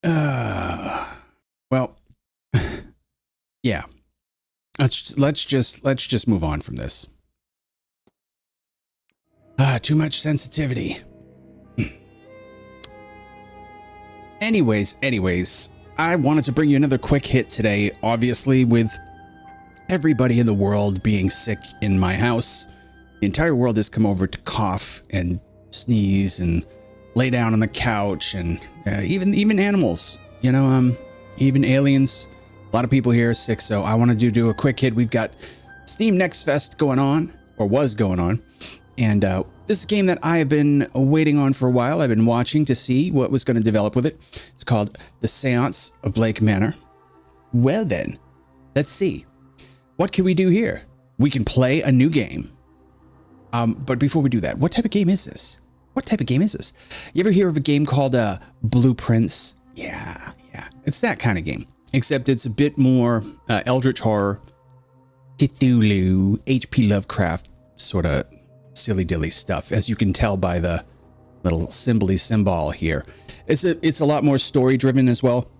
Well, yeah. Let's just move on from this. Too much sensitivity. Anyways, I wanted to bring you another quick hit today. Obviously, with everybody in the world being sick in my house, the entire world has come over to cough and sneeze and lay down on the couch, and even animals, you know, even aliens. A lot of people here are sick, so I wanted to do a quick hit. We've got Steam NextFest going on, or was going on, and this is a game that I've been waiting on for a while. I've been watching to see what was going to develop with it. It's called the Séance of Manor. Well then, let's see. What can we do here? We can play a new game. But before we do that, what type of game is this? What type of game is this? You ever hear of a game called Blueprints? Yeah. It's that kind of game. Except it's a bit more Eldritch Horror, Cthulhu, H.P. Lovecraft sort of silly-dilly stuff, as you can tell by the little symbol here. It's a lot more story-driven as well.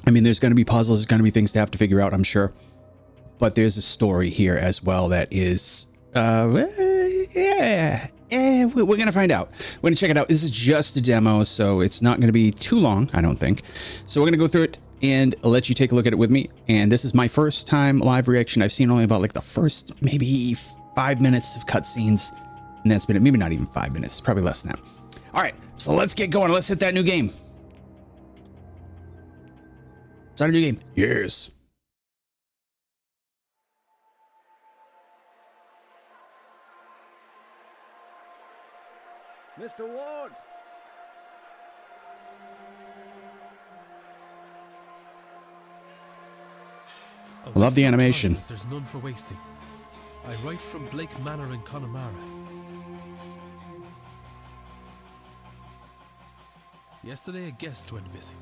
I mean, there's going to be puzzles, there's going to be things to have to figure out, I'm sure. But there's a story here as well that is... we're going to find out. We're going to check it out. This is just a demo, so it's not going to be too long, I don't think. So we're going to go through it and I'll let you take a look at it with me. And this is my first time live reaction. I've seen only about like the first maybe 5 minutes of cutscenes. And that's been it. Maybe not even 5 minutes. Probably less than that. All right, so let's get going. Let's hit that new game. Is that a new game? Yes. Mr. Ward! I love the animation. There's none for wasting. I write from Blake Manor in Connemara. Yesterday a guest went missing.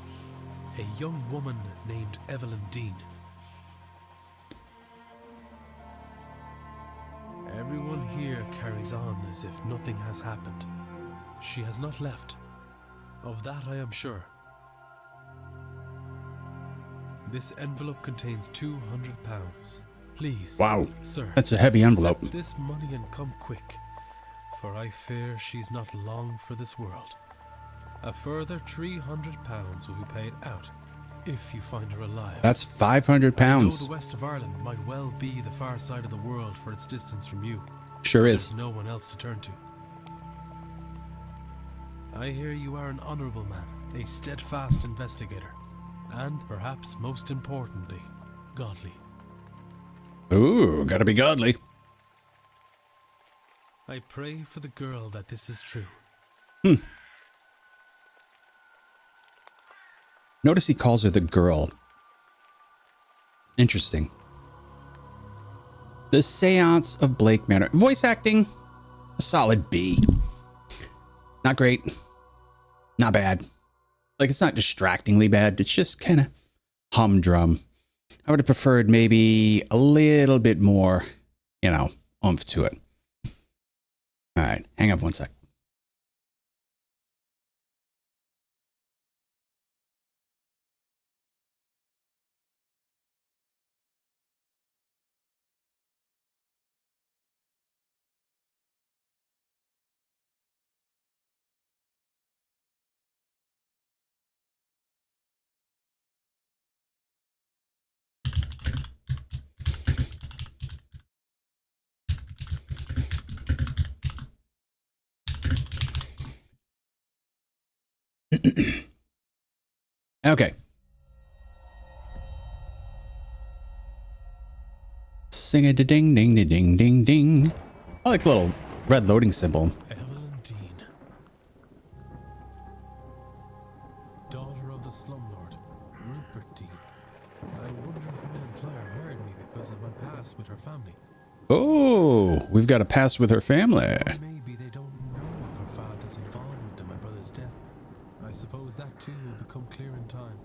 A young woman named Evelyn Dean. Everyone here carries on as if nothing has happened. She has not left. Of that I am sure. This envelope contains £200. Please, wow, sir, that's a heavy envelope. accept this money and come quick, for I fear she's not long for this world. A further £300 will be paid out if you find her alive. That's £500. I know the west of Ireland might well be the far side of the world for its distance from you. Sure is. There's no one else to turn to. I hear you are an honourable man, a steadfast investigator, and perhaps most importantly, godly. Ooh, gotta be godly. I pray for the girl that this is true. Notice he calls her the girl. Interesting. The Séance of Manor. Voice acting, a solid B. Not great. Not bad. Like, it's not distractingly bad. It's just kind of humdrum. I would have preferred maybe a little bit more, you know, oomph to it. All right, hang on one sec. Okay. Sing a ding ding ding ding ding. I like the little red loading symbol. Evelyn Dean, daughter of the slumlord, Rupert Dean. I wonder if my employer hired me because of my past with her family. Oh, we've got a past with her family. Maybe they don't know of her father's involvement in my brother's death. I suppose that too will become clear in time.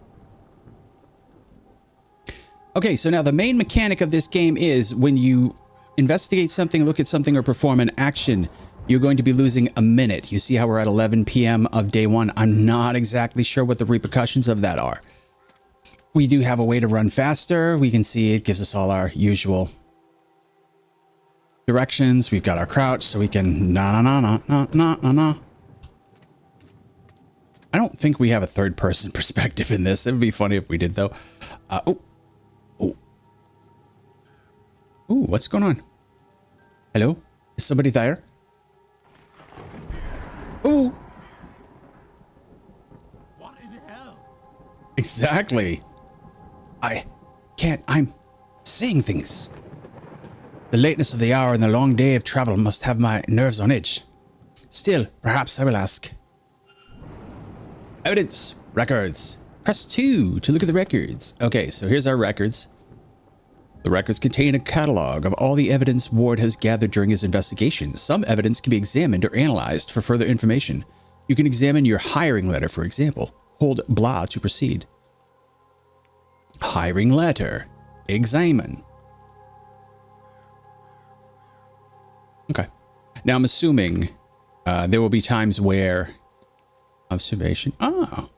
Okay, so now the main mechanic of this game is when you investigate something, look at something, or perform an action, you're going to be losing a minute. You see how we're at 11 p.m. of day 1? I'm not exactly sure what the repercussions of that are. We do have a way to run faster. We can see it gives us all our usual directions. We've got our crouch, so we can na. I don't think we have a third-person perspective in this. It would be funny if we did, though. Ooh, what's going on? Hello? Is somebody there? Ooh. What in hell? Exactly. I can't. I'm seeing things. The lateness of the hour and the long day of travel must have my nerves on edge. Still, perhaps I will ask. Evidence. Records. Press 2 to look at the records. Okay, so here's our records. The records contain a catalog of all the evidence Ward has gathered during his investigation. Some evidence can be examined or analyzed for further information. You can examine your hiring letter, for example. Hold blah to proceed. Hiring letter. Examine. Okay. Now I'm assuming there will be times where observation. Ah.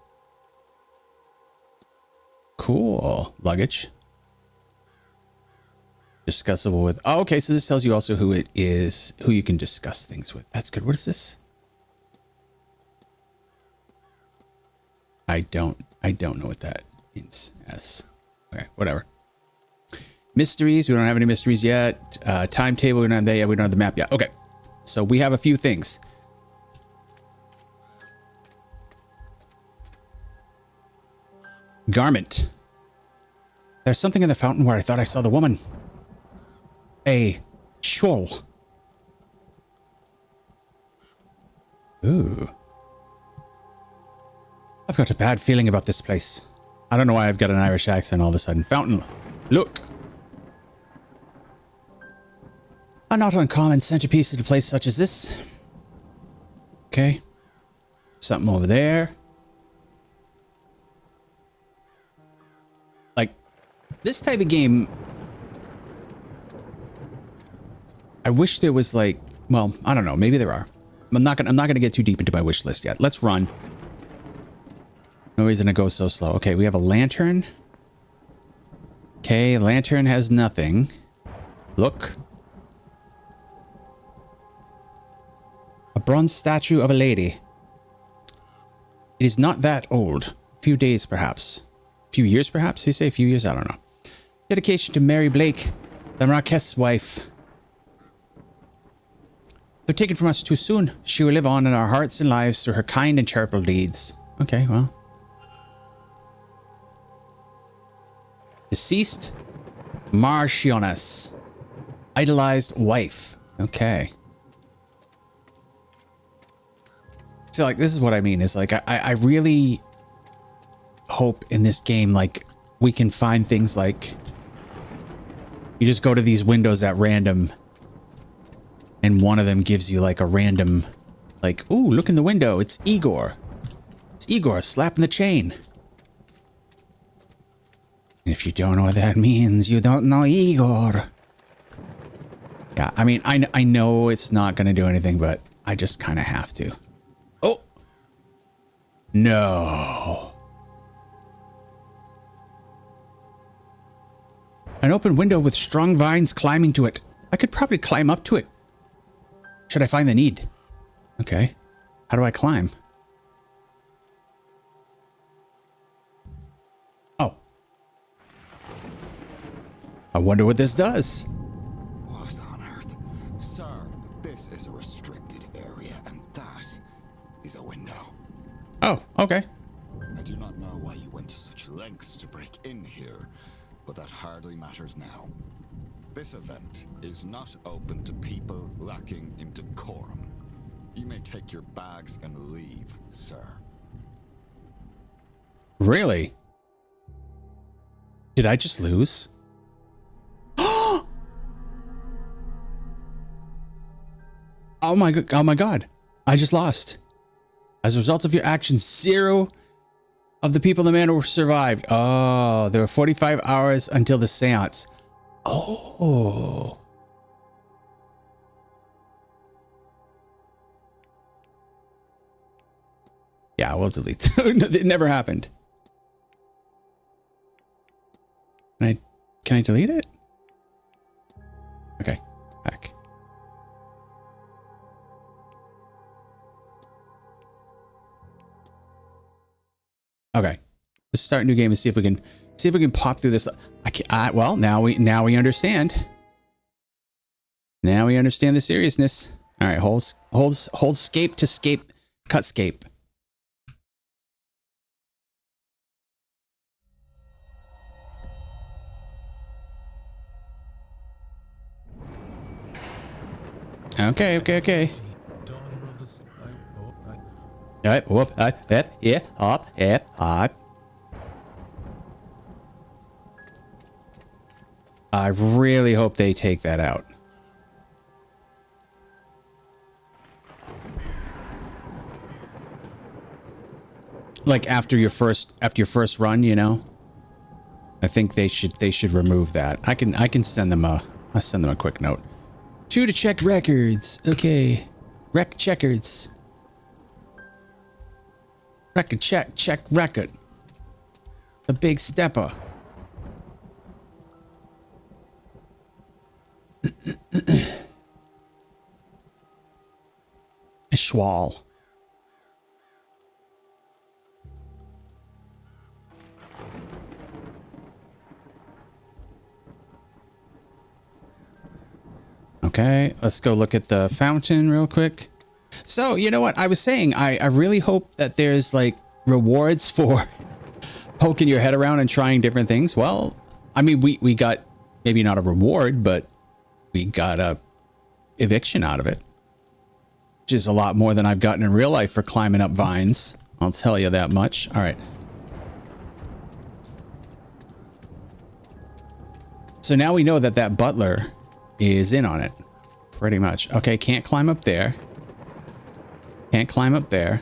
Cool. Luggage. Discussable with. Oh, okay, so this tells you also who it is, who you can discuss things with. That's good. What is this? I don't know what that means. S. Okay, whatever. Mysteries. We don't have any mysteries yet. Timetable. We don't have that yet. We don't have the map yet. Okay. So we have a few things. Garment. There's something in the fountain where I thought I saw the woman. A shawl. Ooh. I've got a bad feeling about this place. I don't know why I've got an Irish accent all of a sudden. Fountain. Look. A not uncommon centerpiece at a place such as this. Okay. Something over there. Like, this type of game, I wish there was like, well, I don't know, maybe there are. I'm not gonna get too deep into my wish list yet. Let's run. No reason to go so slow. Okay, we have a lantern. Okay, lantern has nothing. Look. A bronze statue of a lady. It is not that old. A few days, perhaps. A few years, perhaps? They say a few years? I don't know. Dedication to Mary Blake, the Marquess' wife. Though taken from us too soon, she will live on in our hearts and lives through her kind and charitable deeds. Okay, well. Deceased Marchioness. Idolized wife. Okay. So, like, this is what I mean. Is like, I really hope in this game, like, we can find things like you just go to these windows at random and one of them gives you like a random, like, ooh, look in the window. It's Igor. It's Igor slapping the chain. And if you don't know what that means, you don't know Igor. Yeah, I mean, I know it's not going to do anything, but I just kind of have to. Oh. No. An open window with strong vines climbing to it. I could probably climb up to it. Should I find the need? Okay. How do I climb? Oh. I wonder what this does. What on earth? Sir, this is a restricted area, and that is a window. Oh, okay. I do not know why you went to such lengths to break in here, but that hardly matters now. This event is not open to people lacking in decorum. You may take your bags and leave, sir. Really? Did I just lose? Oh my god. I just lost. As a result of your actions, 0 of the people in the manor survived. Oh, there were 45 hours until the seance. Oh. Yeah, we'll delete. It never happened. Can I delete it? Okay, back. Okay, let's start a new game and see if we can pop through this. Well, now we understand. Now we understand the seriousness. All right, hold scape to scape, cut scape. Okay. Alright, whoop, yeah, up. I really hope they take that out. Like after your first run, you know? I think they should remove that. I can send them I'll send them a quick note. 2 to check records. Okay. Rec checkers. Record check record. A big stepper. A schwal. Okay, let's go look at the fountain real quick. So, you know what? I was saying, I really hope that there's like rewards for poking your head around and trying different things. Well, I mean, we got maybe not a reward, but we got a eviction out of it, which is a lot more than I've gotten in real life for climbing up vines. I'll tell you that much. All right. So now we know that that butler is in on it, pretty much. Okay, can't climb up there. Can't climb up there.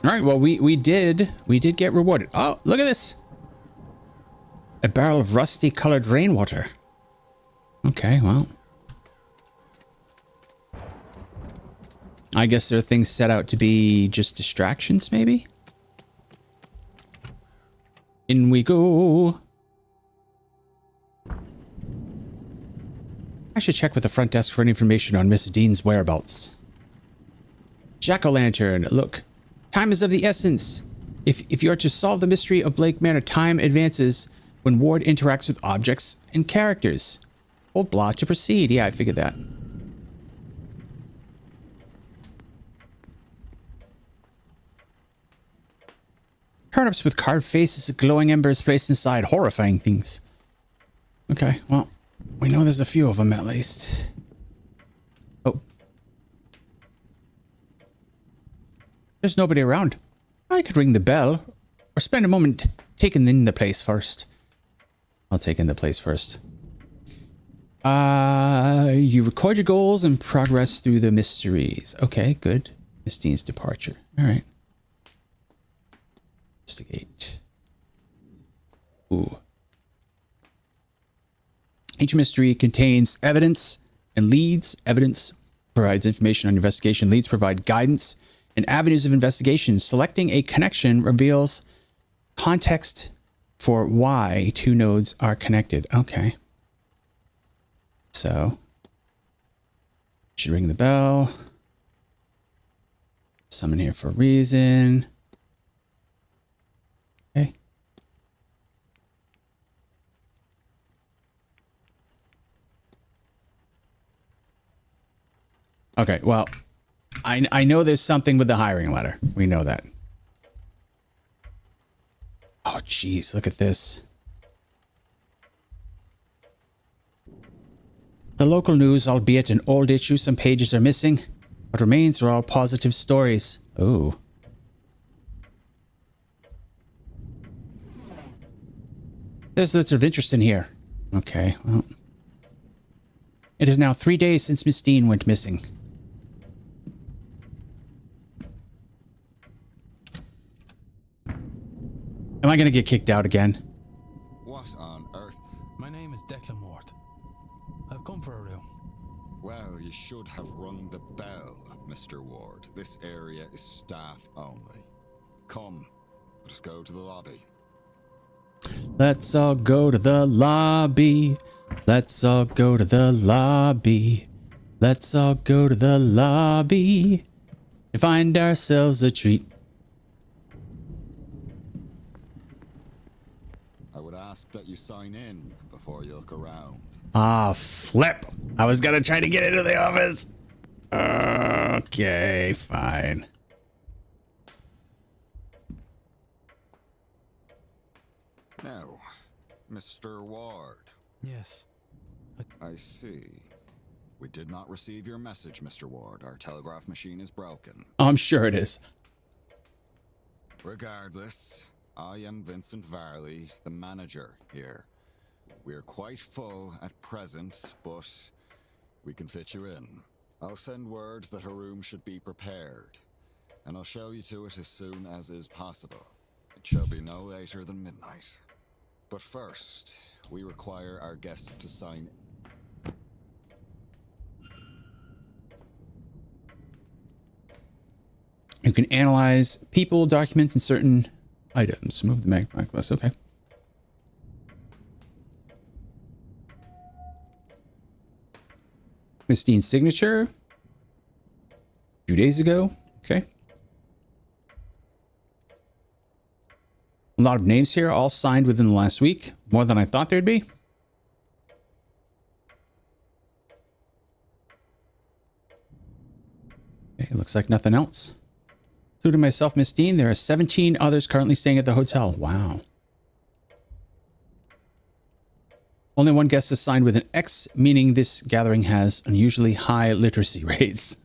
All right, well, we did get rewarded. Oh, look at this. A barrel of rusty colored rainwater. Okay, well. I guess there are things set out to be just distractions, maybe? In we go. I should check with the front desk for any information on Miss Dean's whereabouts. Jack-o'-lantern, look. Time is of the essence. If you're to solve the mystery of Blake Manor, time advances when Ward interacts with objects and characters. Hold blah to proceed. Yeah, I figured that. Turnips with carved faces, glowing embers placed inside, horrifying things. Okay, well, we know there's a few of them at least. Oh. There's nobody around. I could ring the bell or spend a moment taking in the place first. I'll take in the place first. You record your goals and progress through the mysteries. Okay, good. Miss Dean's departure. All right. Investigate. Ooh. Each mystery contains evidence and leads. Evidence provides information on investigation. Leads provide guidance and avenues of investigation. Selecting a connection reveals context for why two nodes are connected. Okay. So, should ring the bell. Summon here for a reason. Okay. Okay, well, I know there's something with the hiring letter. We know that. Oh, geez, look at this. The local news, albeit an old issue, some pages are missing. What remains are all positive stories. Oh. There's lots of interest in here. Okay, well. It is now 3 days since Miss Dean went missing. Am I going to get kicked out again? What on earth? My name is Declan Ward. I've come for a room. Well, you should have rung the bell, Mr. Ward. This area is staff only. Come, let us go to the lobby. Let's all go to the lobby. Let's all go to the lobby. Let's all go to the lobby and find ourselves a treat. I would ask that you sign in before you look around. Ah, flip. I was gonna try to get into the office. Okay, fine. Now, Mr. Ward. Yes. I see. We did not receive your message, Mr. Ward. Our telegraph machine is broken. I'm sure it is. Regardless, I am Vincent Varley, the manager here. We are quite full at present, but we can fit you in. I'll send word that a room should be prepared, and I'll show you to it as soon as is possible. It shall be no later than midnight. But first, we require our guests to sign. You can analyze people, documents, and certain items. Move the magpie class. Okay. Miss Dean's signature. A few days ago. Okay. A lot of names here, all signed within the last week. More than I thought there'd be. Okay, looks like nothing else. Including myself, Miss Dean, there are 17 others currently staying at the hotel. Wow. Only one guest is signed with an X, meaning this gathering has unusually high literacy rates.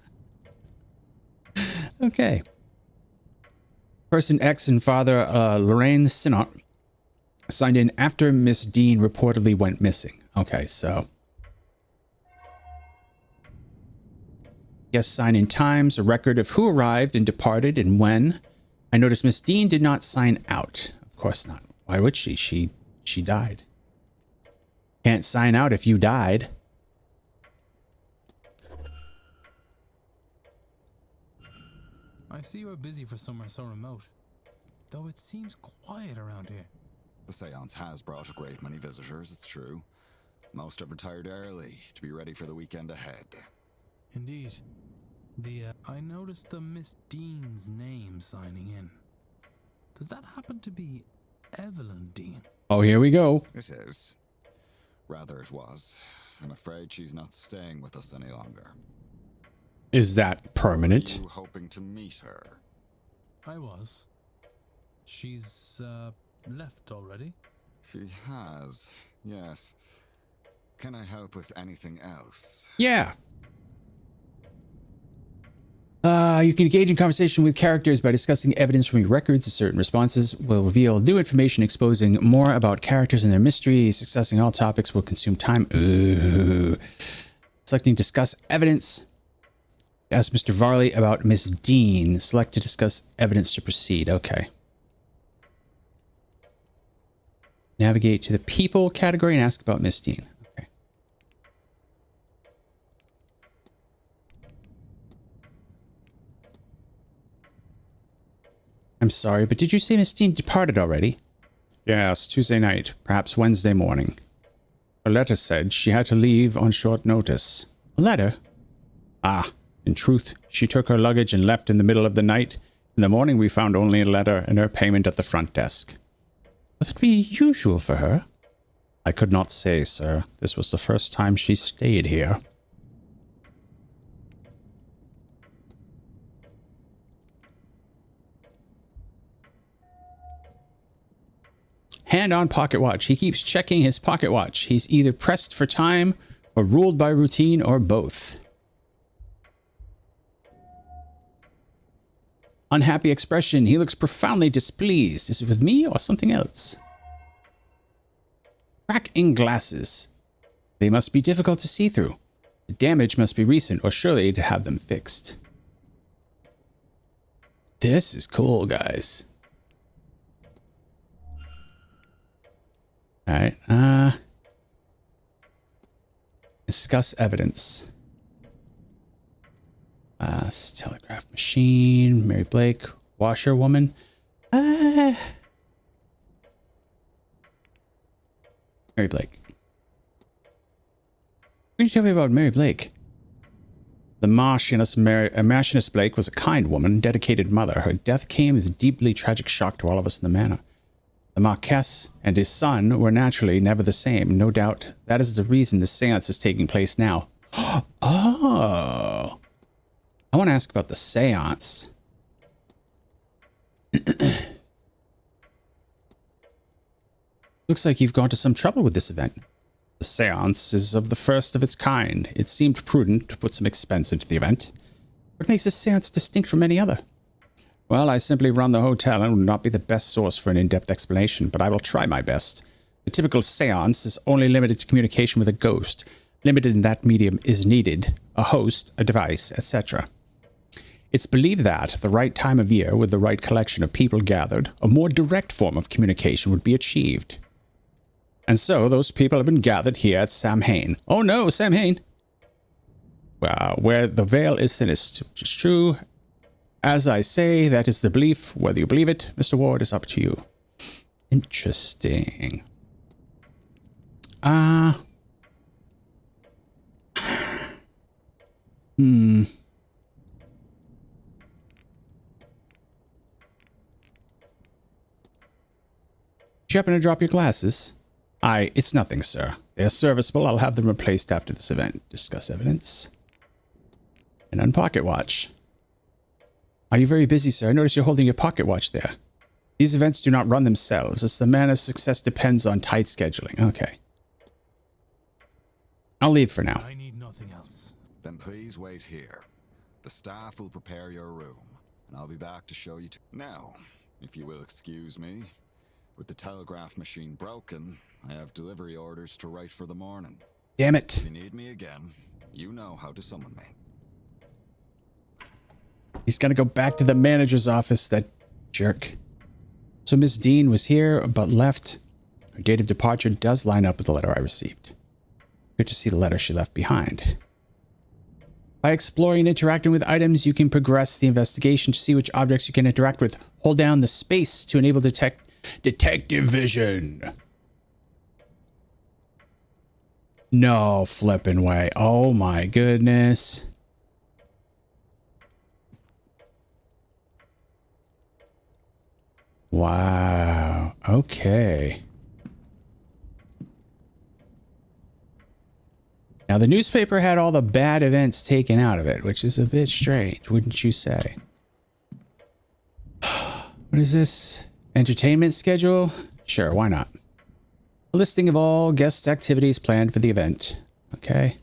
Okay. Person X and Father Lorraine Sinnott signed in after Miss Dean reportedly went missing. Okay, so guest sign in times, a record of who arrived and departed and when. I noticed Miss Dean did not sign out. Of course not. Why would she? She died. Can't sign out if you died. I see you are busy for somewhere so remote, though it seems quiet around here. The Séance has brought a great many visitors, it's true. Most have retired early to be ready for the weekend ahead. Indeed. I noticed the Miss Dean's name signing in. Does that happen to be Evelyn Dean? Oh, here we go. It is. Rather, it was. I'm afraid she's not staying with us any longer. Is that permanent? Were you hoping to meet her? I was. She's, left already? She has, yes. Can I help with anything else? Yeah. You can engage in conversation with characters by discussing evidence from your records. Certain responses will reveal new information exposing more about characters and their mysteries. Discussing all topics will consume time. Ooh. Selecting discuss evidence. Ask Mr. Varley about Miss Dean. Select to discuss evidence to proceed. Okay. Navigate to the people category and ask about Miss Dean. Okay. I'm sorry, but did you say Miss Dean departed already? Yes, Tuesday night, perhaps Wednesday morning. A letter said she had to leave on short notice. A letter? Ah, in truth, she took her luggage and left in the middle of the night. In the morning, we found only a letter and her payment at the front desk. Would that be usual for her? I could not say, sir. This was the first time she stayed here. Hand on pocket watch. He keeps checking his pocket watch. He's either pressed for time or ruled by routine or both. Unhappy expression. He looks profoundly displeased. Is it with me or something else? Crack in glasses. They must be difficult to see through. The damage must be recent or surely to have them fixed. This is cool, guys. All right. Discuss evidence. Telegraph machine. Mary Blake. Washerwoman. Mary Blake. What can you tell me about Mary Blake? The Marchioness Blake was a kind woman, dedicated mother. Her death came as a deeply tragic shock to all of us in the manor. The Marquess and his son were naturally never the same. No doubt that is the reason the seance is taking place now. Oh. I want to ask about the seance. Looks like you've gone to some trouble with this event. The seance is of the first of its kind. It seemed prudent to put some expense into the event. What makes a seance distinct from any other? Well, I simply run the hotel and would not be the best source for an in-depth explanation, but I will try my best. The typical seance is only limited to communication with a ghost. Limited in that medium is needed, a host, a device, etc. It's believed that, at the right time of year, with the right collection of people gathered, a more direct form of communication would be achieved. And so those people have been gathered here at Samhain. Oh no, Samhain! Well, where the veil is thinnest, which is true. As I say, that is the belief. Whether you believe it, Mr. Ward, is up to you. Interesting. Did you happen to drop your glasses? It's nothing, sir. They are serviceable. I'll have them replaced after this event. Discuss evidence. And unpocket watch. Are you very busy, sir? I notice you're holding your pocket watch there. These events do not run themselves, as the manor's success depends on tight scheduling. Okay. I'll leave for now. I need nothing else. Then please wait here. The staff will prepare your room, and I'll be back to show you Now, if you will excuse me, with the telegraph machine broken, I have delivery orders to write for the morning. Damn it. If you need me again, you know how to summon me. He's got to go back to the manager's office, that jerk. So Miss Dean was here, but left. Her date of departure does line up with the letter I received. Good to see the letter she left behind. By exploring and interacting with items, you can progress the investigation to see which objects you can interact with. Hold down the space to enable detective vision. No flipping way. Oh my goodness. Wow. Okay. Now, the newspaper had all the bad events taken out of it, which is a bit strange, wouldn't you say? What is this? Entertainment schedule? Sure, why not? A listing of all guest activities planned for the event. Okay.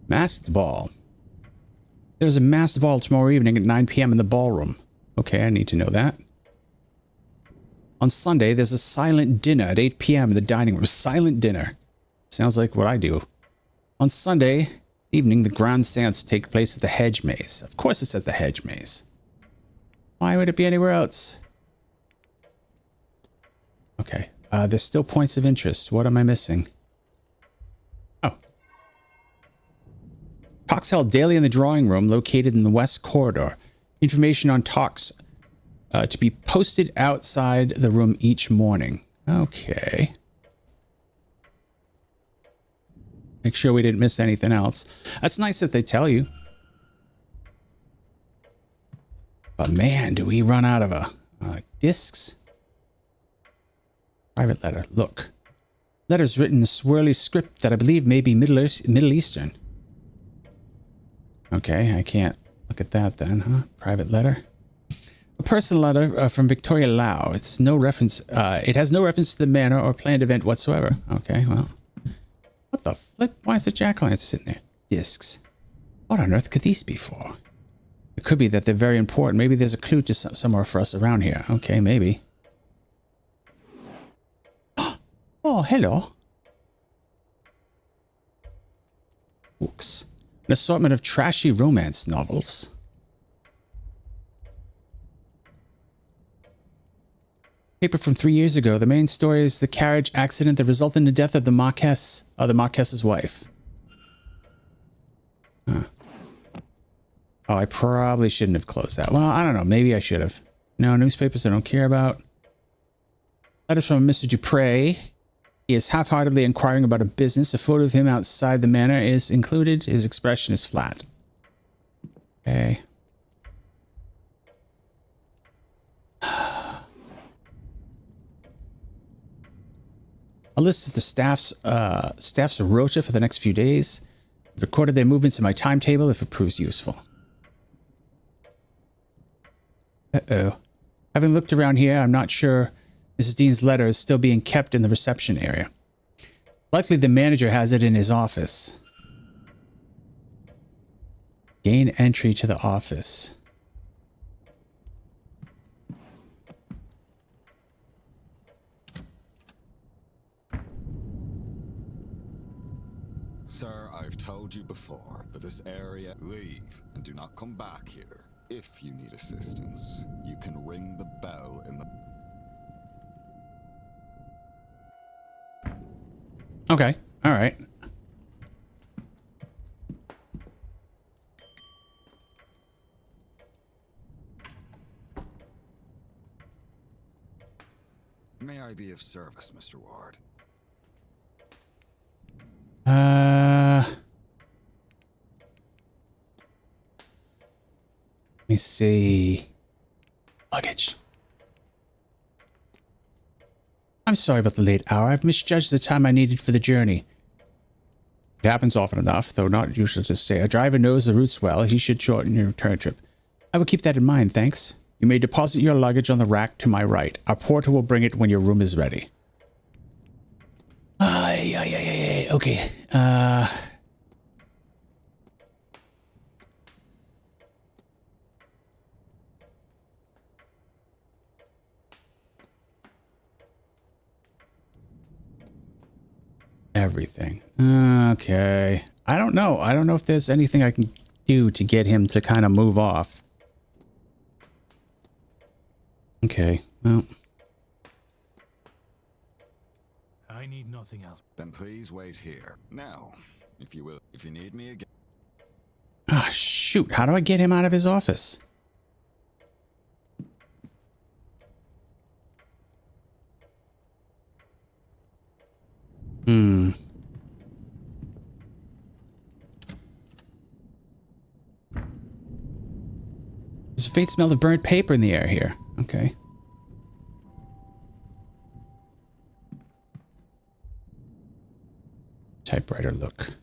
Masked ball. There's a masked ball tomorrow evening at 9 p.m. in the ballroom. Okay, I need to know that. On Sunday, there's a silent dinner at 8 p.m. in the dining room. Silent dinner. Sounds like what I do. On Sunday evening, the grand seance takes place at the Hedge Maze. Of course it's at the Hedge Maze. Why would it be anywhere else? Okay. There's still points of interest. What am I missing? Oh. Talks held daily in the drawing room located in the West Corridor. Information on talks to be posted outside the room each morning. Okay. Make sure we didn't miss anything else. That's nice that they tell you. But man, do we run out of discs? Private letter. Look. Letters written in a swirly script that I believe may be Middle Eastern. Okay, I can't look at that then, huh? Private letter. A personal letter from Victoria Lau. It's no reference. It has no reference to the manor or planned event whatsoever. Okay, well. What the flip? Why is the jack-o'-lantern sitting there? Discs. What on earth could these be for? It could be that they're very important. Maybe there's a clue to somewhere for us around here. Okay, maybe. Oh, hello. Books. An assortment of trashy romance novels. Paper from 3 years ago. The main story is the carriage accident that resulted in the death of the Marquess's wife. Huh. Oh, I probably shouldn't have closed that. Well, I don't know. Maybe I should have. No, newspapers I don't care about. Letters from Mr. Dupre. He is half-heartedly inquiring about a business. A photo of him outside the manor is included. His expression is flat. Okay. A list of the staff's rota for the next few days. I've recorded their movements in my timetable if it proves useful. Uh-oh. Having looked around here, I'm not sure Mrs. Dean's letter is still being kept in the reception area. Likely the manager has it in his office. Gain entry to the office. Sir, I've told you before that this area... Leave and do not come back here. If you need assistance, you can ring the bell in the... Okay, alright. May I be of service, Mr. Ward? Let me see. Luggage. I'm sorry about the late hour. I've misjudged the time I needed for the journey. It happens often enough, though not usual to say. A driver knows the routes well. He should shorten your return trip. I will keep that in mind, thanks. You may deposit your luggage on the rack to my right. Our porter will bring it when your room is ready. Okay. Everything. Okay. I don't know. I don't know if there's anything I can do to get him to kind of move off. Okay. Well. I need nothing else. Then please wait here. Now, if you will, if you need me again... Ah, shoot. How do I get him out of his office? There's a faint smell of burnt paper in the air here. Okay. Typewriter look.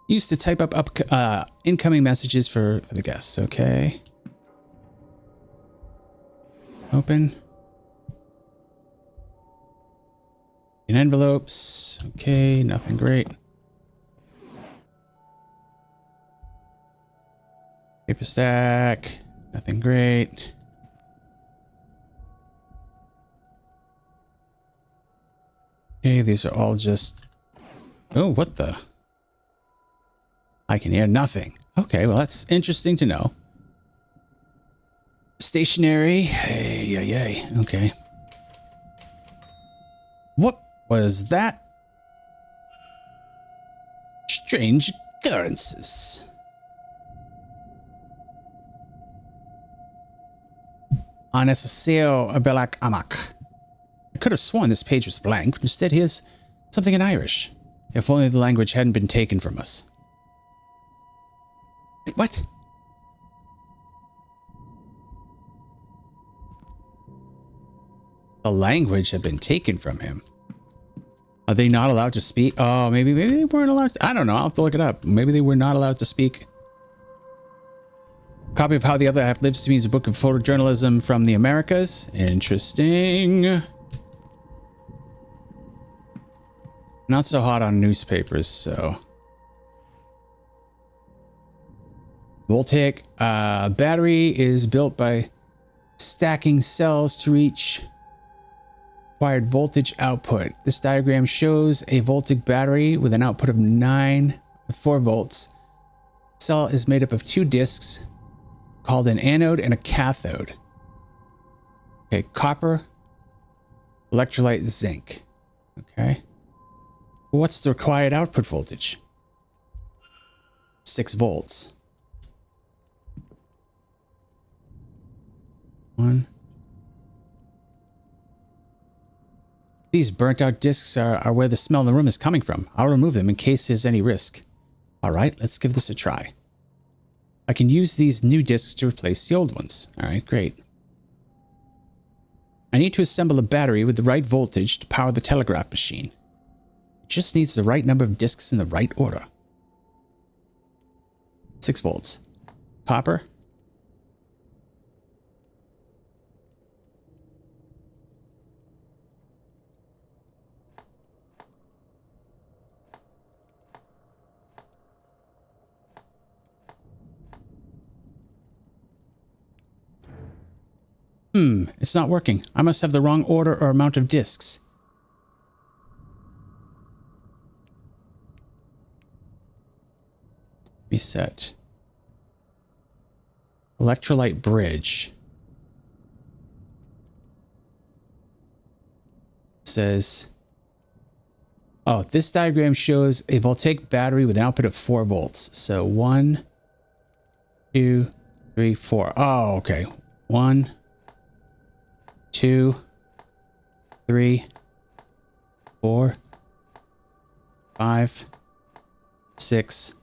Used to type up incoming messages for the guests. Okay. Open. In envelopes. Okay, nothing great. Paper stack. Nothing great. Okay, these are all just... Oh, what the? I can hear nothing. Okay, well, that's interesting to know. Stationery. Hey. Okay. What was that? Strange occurrences. Anastasio Belak Amak. I could have sworn this page was blank, but instead here's something in Irish. If only the language hadn't been taken from us. Wait, what? The language had been taken from him. Are they not allowed to speak? Oh, maybe they weren't allowed to. I don't know. I'll have to look it up. Maybe they were not allowed to speak. Copy of How the Other Half Lives to Me is a book of photojournalism from the Americas. Interesting. Not so hot on newspapers, so. Voltaic battery is built by stacking cells to reach required voltage output. This diagram shows a voltaic battery with an output of 4 volts. The cell is made up of 2 discs called an anode and a cathode. Okay, copper Electrolyte zinc. Okay. What's the required output voltage? 6 volts. 1. These burnt out discs are where the smell in the room is coming from. I'll remove them in case there's any risk. Alright, let's give this a try. I can use these new discs to replace the old ones. Alright, great. I need to assemble a battery with the right voltage to power the telegraph machine. It just needs the right number of discs in the right order. 6 volts. Copper. It's not working. I must have the wrong order or amount of discs. Reset. Electrolyte bridge. Says, oh, this diagram shows a voltaic battery with an output of 4 volts. So 1, 2, 3, 4. Oh, okay. 1, 2, 3, 4, 5, 6.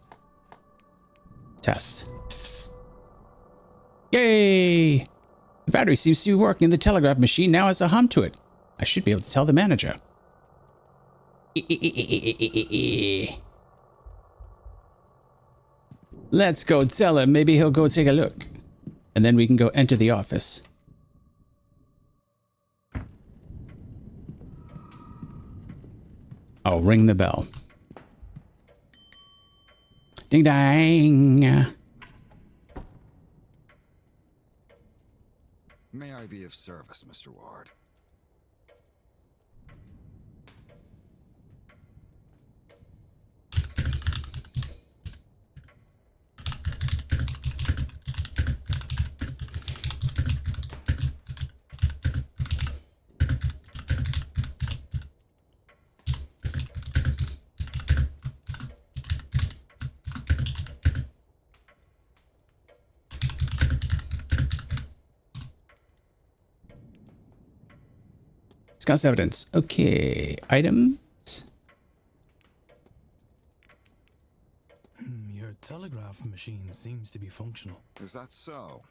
Test. Yay! The battery seems to be working. The telegraph machine now has a hum to it. I should be able to tell the manager. Let's go tell him. Maybe he'll go take a look. And then we can go enter the office. Oh, ring the bell. Ding dang. May I be of service, Mr. Ward? Discuss evidence. Okay. Items. Your telegraph machine seems to be functional. Is that so?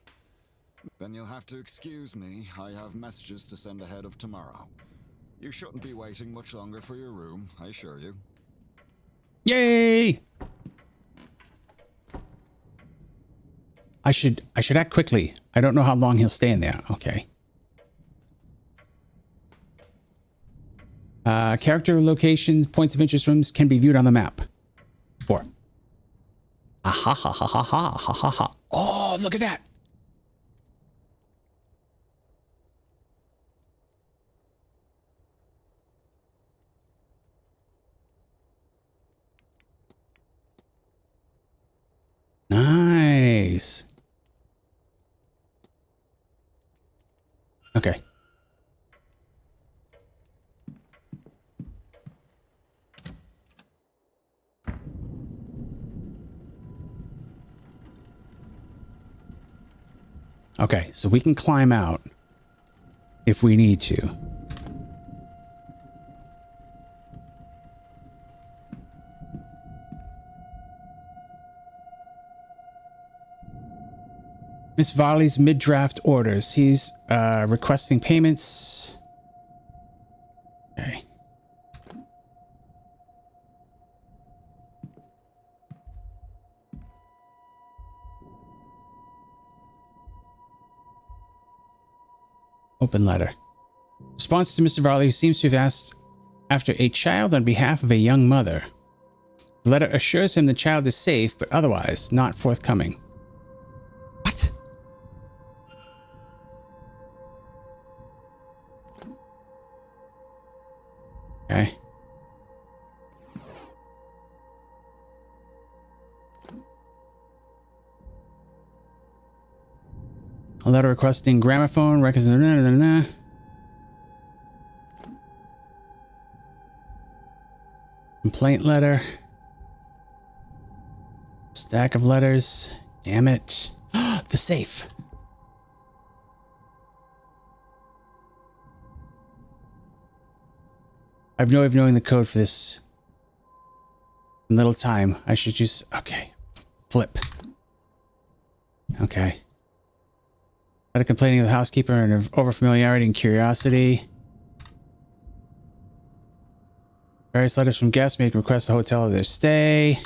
Then you'll have to excuse me. I have messages to send ahead of tomorrow. You shouldn't be waiting much longer for your room, I assure you. Yay! I should act quickly. I don't know how long he'll stay in there. Okay. Character locations, points of interest rooms can be viewed on the map. 4. Aha ha ha ha ha ha ha ha. Oh, look at that. Nice. Okay. Okay, so we can climb out if we need to. Miss Varley's mid-draft orders. He's requesting payments. Okay. Open letter. Response to Mr. Varley, who seems to have asked after a child on behalf of a young mother. The letter assures him the child is safe, but otherwise not forthcoming. What? Okay. A letter requesting gramophone records. Complaint letter. Stack of letters. Damn it. The safe. I have no way of knowing the code for this. In little time. I should just... Okay. Flip. Okay. Letter complaining of the housekeeper and of overfamiliarity and curiosity. Various letters from guests making requests to the hotel of their stay.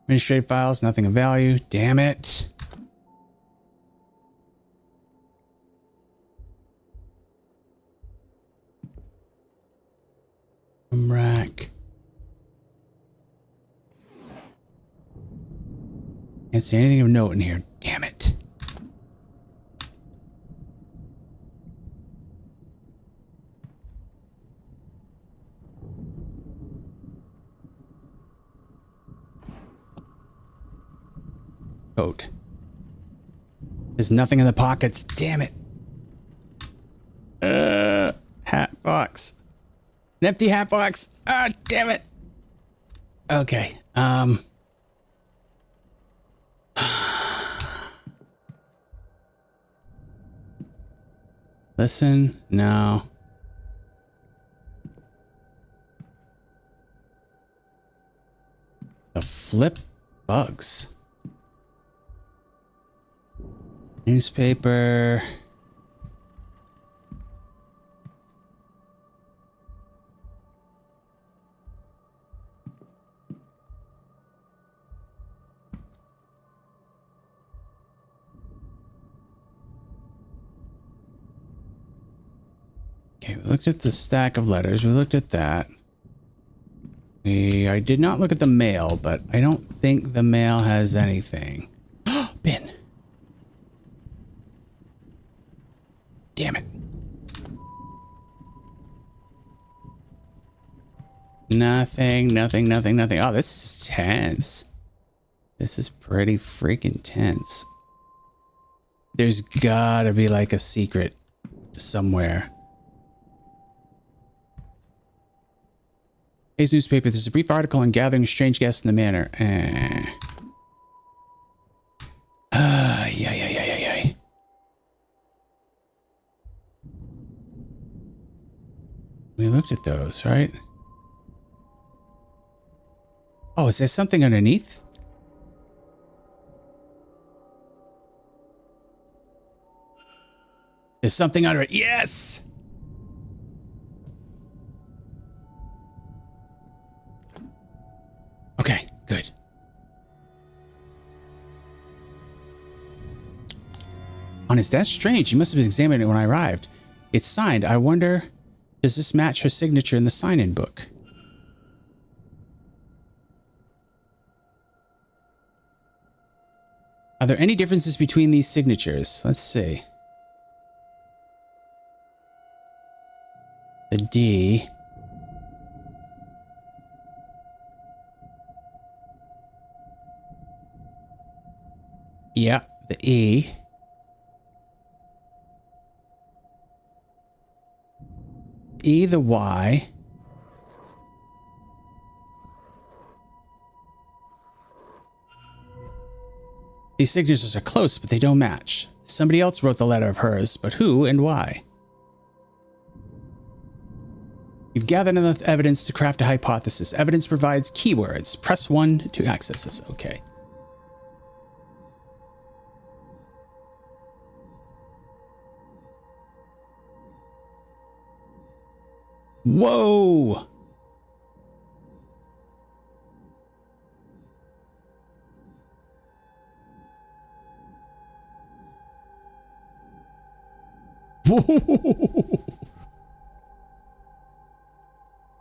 Administrative files, nothing of value. Damn it. Rack. Can't see anything of note in here. Damn it. Coat. There's nothing in the pockets. Damn it. Hat box. An empty hat box. Ah, damn it. Okay. Listen. No. The flip bugs. Newspaper. Okay, we looked at the stack of letters. We looked at that. I did not look at the mail, but I don't think the mail has anything. Bin. Damn it. Nothing. Oh, this is tense. This is pretty freaking tense. There's gotta be like a secret somewhere. Today's newspaper, there's a brief article on gathering strange guests in the manor. Yeah. We looked at those, right? Oh, is there something underneath? There's something under it. Yes! Okay, good. On his desk? Strange. He must have been examining it when I arrived. It's signed. I wonder, does this match her signature in the sign-in book? Are there any differences between these signatures? Let's see. The D. Yeah, the E. E, the Y. These signatures are close, but they don't match. Somebody else wrote the letter of hers, but who and why? You've gathered enough evidence to craft a hypothesis. Evidence provides keywords. Press 1 to access this. Okay. Whoa! Whoa!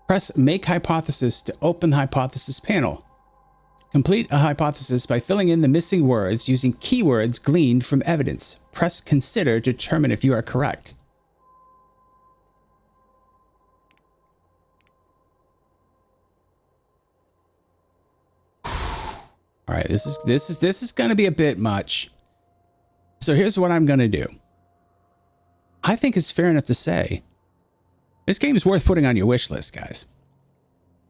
Press Make Hypothesis to open the hypothesis panel. Complete a hypothesis by filling in the missing words using keywords gleaned from evidence. Press Consider to determine if you are correct. All right, this is going to be a bit much. So here's what I'm going to do. I think it's fair enough to say this game is worth putting on your wish list, guys.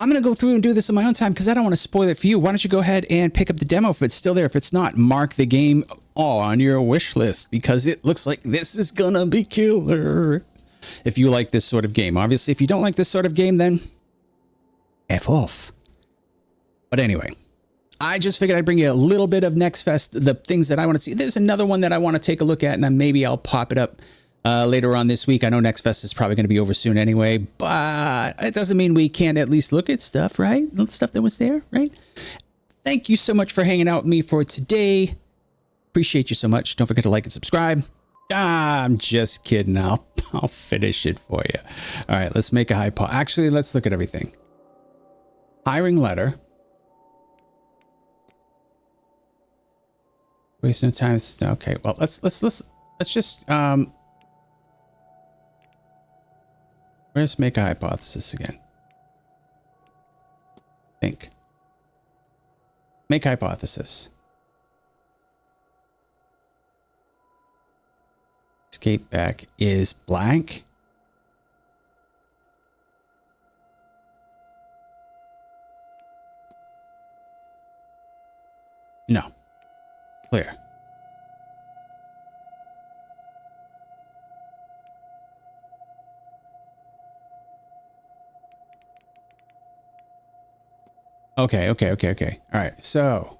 I'm going to go through and do this in my own time because I don't want to spoil it for you. Why don't you go ahead and pick up the demo if it's still there. If it's not, mark the game all on your wish list because it looks like this is going to be killer. If you like this sort of game. Obviously, if you don't like this sort of game, then F off. But anyway, I just figured I'd bring you a little bit of NextFest, the things that I want to see. There's another one that I want to take a look at, and then maybe I'll pop it up later on this week. I know NextFest is probably going to be over soon anyway, but it doesn't mean we can't at least look at stuff, right? Stuff that was there, right? Thank you so much for hanging out with me for today. Appreciate you so much. Don't forget to like and subscribe. I'm just kidding. I'll finish it for you. All right, let's make a high pause. Actually, let's look at everything. Hiring letter. Waste no time. Okay, well, let's just let's make a hypothesis again. Think. Make hypothesis. Escape back is blank. No. Clear. Okay. All right, so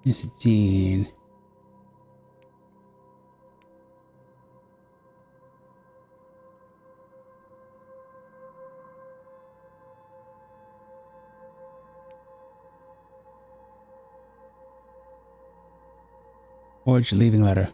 Miss Dean. Forged leaving letter.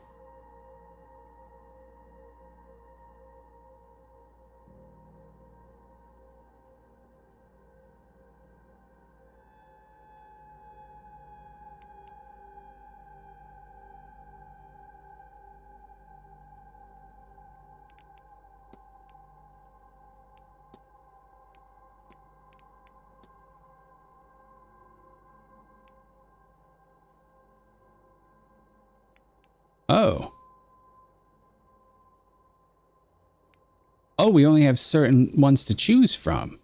Oh. Oh, we only have certain ones to choose from.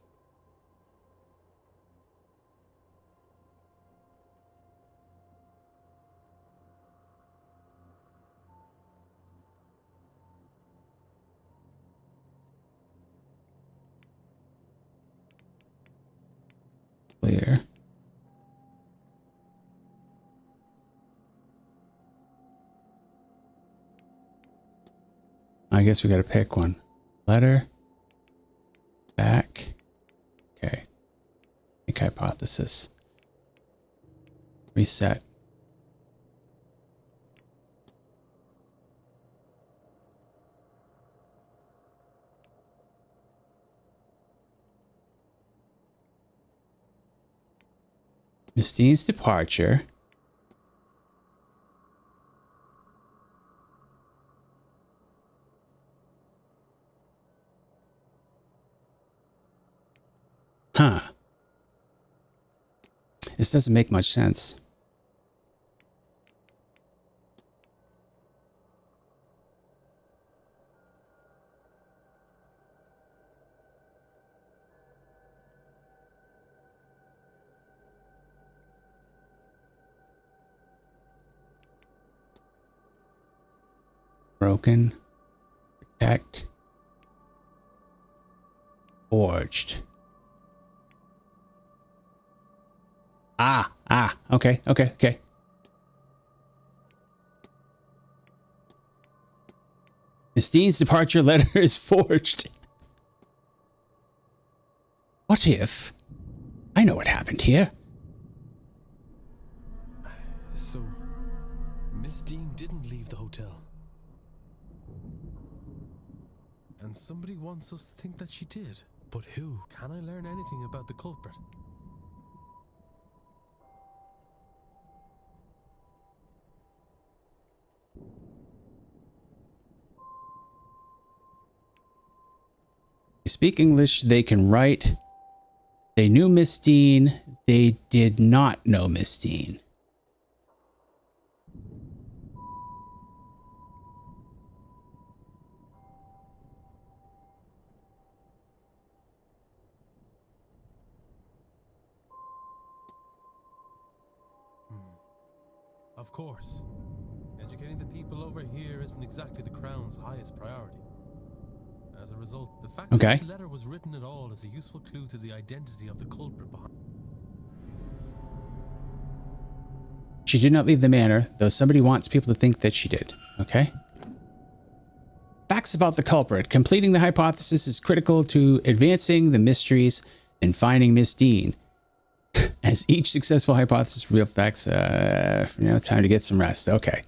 Clear. I guess we got to pick one. Letter. Back. Okay. Make hypothesis. Reset. Miss Dean's departure. Huh. This doesn't make much sense. Broken. Protect. Forged. Okay. Miss Dean's departure letter is forged. What if? I know what happened here. So, Miss Dean didn't leave the hotel. And somebody wants us to think that she did. But who? Can I learn anything about the culprit? They speak English. They can write. They knew Miss Dean. They did not know Miss Dean. Of course. Educating the people over here isn't exactly the Crown's highest priority. As a result, the fact that this letter was written at all is a useful clue to the identity of the culprit behind. She did not leave the manor, though somebody wants people to think that she did. Okay. Facts about the culprit. Completing the hypothesis is critical to advancing the mysteries and finding Miss Dean. As each successful hypothesis real facts, time to get some rest. Okay.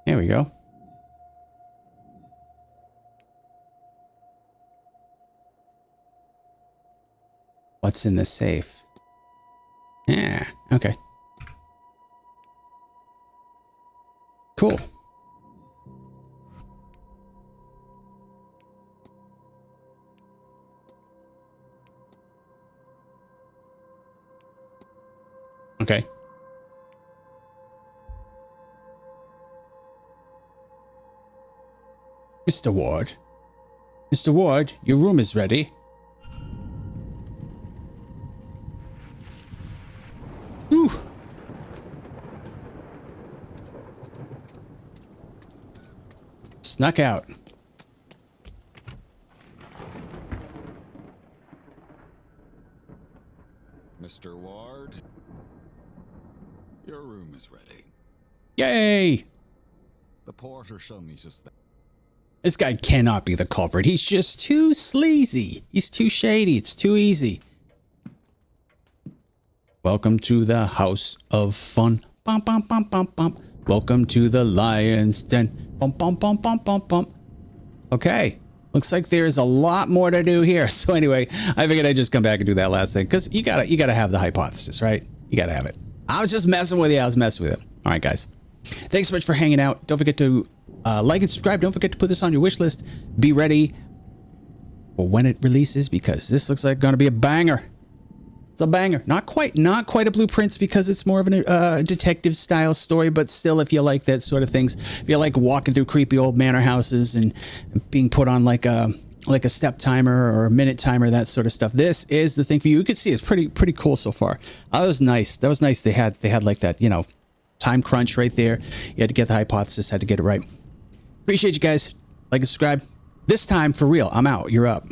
There we go. What's in the safe? Yeah, okay. Cool. Okay. Mr. Ward. Mr. Ward, your room is ready. Ooh. Snuck out. Mr. Ward, your room is ready. Yay! The porter shall meet us there. This guy cannot be the culprit. He's just too sleazy. He's too shady. It's too easy. Welcome to the house of fun. Bum, bum, bum, bum, bum. Welcome to the lion's den. Bum, bum, bum, bum, bum, bum. Okay. Looks like there's a lot more to do here. So anyway, I figured I'd just come back and do that last thing. Because you gotta have the hypothesis, right? You gotta have it. I was just messing with you. I was messing with you. All right, guys. Thanks so much for hanging out. Don't forget to like and subscribe. Don't forget to put this on your wish list. Be ready for when it releases, because this looks like going to be a banger. It's a banger. Not quite a Blueprints, because it's more of a detective style story, but still, if you like that sort of things, if you like walking through creepy old manor houses and being put on like a step timer or a minute timer, that sort of stuff, this is the thing for you. You can see it's pretty cool so far. That was nice. That was nice. They had like that, time crunch right there. You had to get the hypothesis, had to get it right. Appreciate you guys. Like and subscribe. This time, for real, I'm out. You're up.